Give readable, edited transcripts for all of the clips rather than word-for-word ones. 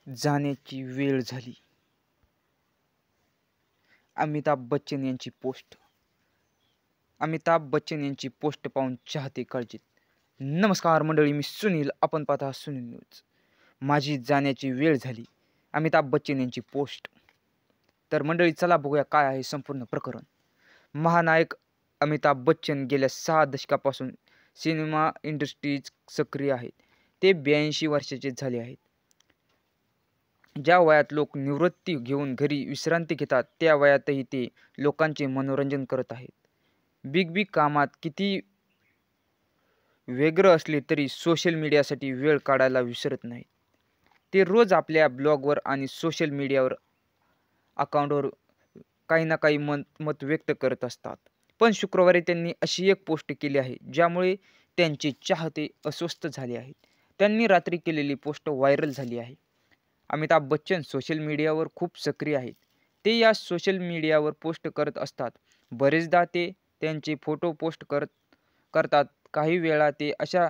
जाण्याची वेळ झाली. अमिताभ बच्चन यांची पोस्ट. अमिताभ बच्चन यांची पोस्ट पाहून चाहते काळजीत. नमस्कार मंडळी, मी सुनील. आपण पाहता सुनील न्यूज. माझी जाण्याची वेळ झाली. अमिताभ बच्चन यांची पोस्ट. तर मंडळी, चला बघूया काय आहे संपूर्ण प्रकरण. महानायक अमिताभ बच्चन गेल्या 6 दशकापासून सिनेमा इंडस्ट्रीज सक्रिय आहेत. ते 82 वर्षाचे झाले आहेत. ज्या वयात लोक निवृत्ती घेऊन घरी विश्रांती घेतात, त्या वयातही ते लोकांचे मनोरंजन करत आहेत. बिग बी कामात किती व्यग्र असले तरी सोशल मीडियासाठी वेळ काढायला विसरत नाहीत. ते रोज आपल्या ब्लॉगवर आणि सोशल मीडियावर अकाउंटवर काही ना काही मत व्यक्त करत असतात. पण शुक्रवारी त्यांनी अशी एक पोस्ट केली आहे ज्यामुळे त्यांचे चाहते अस्वस्थ झाले आहेत. त्यांनी रात्री केलेली पोस्ट व्हायरल झाली आहे. अमिताभ बच्चन सोशल मीडियावर खूप सक्रिय आहेत. ते या सोशल मीडियावर पोस्ट करत असतात. बरेचदा ते त्यांचे फोटो पोस्ट करतात. काही वेळा ते अशा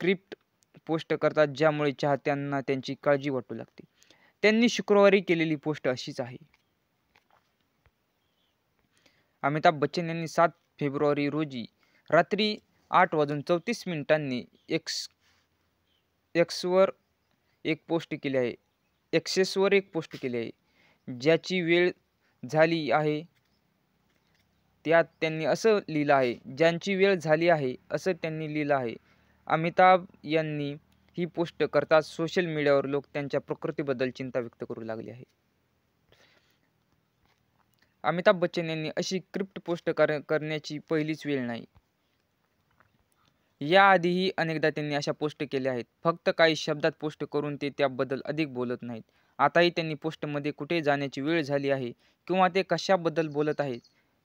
क्रिप्ट पोस्ट करतात ज्यामुळे चाहत्यांना त्यांची काळजी वाटू लागते. त्यांनी शुक्रवारी केलेली पोस्ट अशीच आहे. अमिताभ बच्चन यांनी 7 फेब्रुवारी रोजी रात्री 8:34 एक्सवर एक पोस्ट केली आहे. एक्सेसवर एक पोस्ट केली आहे. ज्याची वेळ झाली आहे त्यात त्यांनी असं लिहिलं आहे. ज्यांची वेळ झाली आहे असं त्यांनी लिहिलं आहे. अमिताभ यांनी ही पोस्ट करताच सोशल मीडियावर लोक त्यांच्या प्रकृतीबद्दल चिंता व्यक्त करू लागले आहेत. अमिताभ बच्चन यांनी अशी क्रिप्ट पोस्ट करण्याची पहिलीच वेळ नाही. याआधीही अनेकदा त्यांनी अशा पोस्ट केल्या आहेत. फक्त काही शब्दात पोस्ट करून ते त्याबद्दल अधिक बोलत नाहीत. आताही त्यांनी पोस्टमध्ये कुठे जाण्याची वेळ झाली आहे किंवा ते कशाबद्दल बोलत आहेत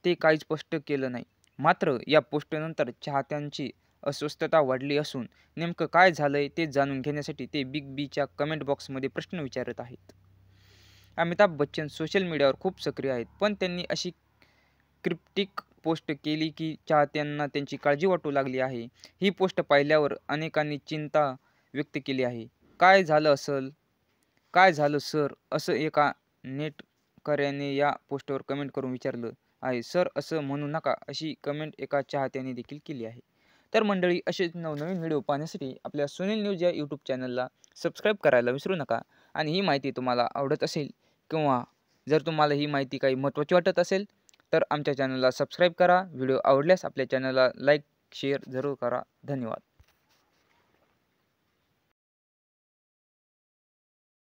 ते काहीच स्पष्ट केलं नाही. मात्र या पोस्टनंतर चाहत्यांची अस्वस्थता वाढली असून नेमकं काय झालंय ते जाणून घेण्यासाठी ते बिग बीच्या कमेंट बॉक्समध्ये प्रश्न विचारत आहेत. अमिताभ बच्चन सोशल मीडियावर खूप सक्रिय आहेत, पण त्यांनी अशी क्रिप्टिक पोस्ट केली की चाहत्यांना त्यांची काळजी वाटू लागली आहे. ही पोस्ट पाहिल्यावर अनेकांनी चिंता व्यक्त केली आहे. काय झालं सर, असं एका नेटकऱ्याने या पोस्टवर कमेंट करून विचारलं आहे. सर, असं म्हणू नका, अशी कमेंट एका चाहत्याने देखील केली आहे. तर मंडळी, असेच नवनवीन व्हिडिओ पाहण्यासाठी आपल्या सुनील न्यूज या यूट्यूब चॅनलला सबस्क्राईब करायला विसरू नका. आणि ही माहिती तुम्हाला आवडत असेल किंवा जर तुम्हाला ही माहिती काही महत्त्वाची वाटत असेल तर आमच्या चॅनलला सबस्क्राईब करा. व्हिडिओ आवडल्यास आपल्या चॅनलला लाईक शेअर जरूर करा. धन्यवाद.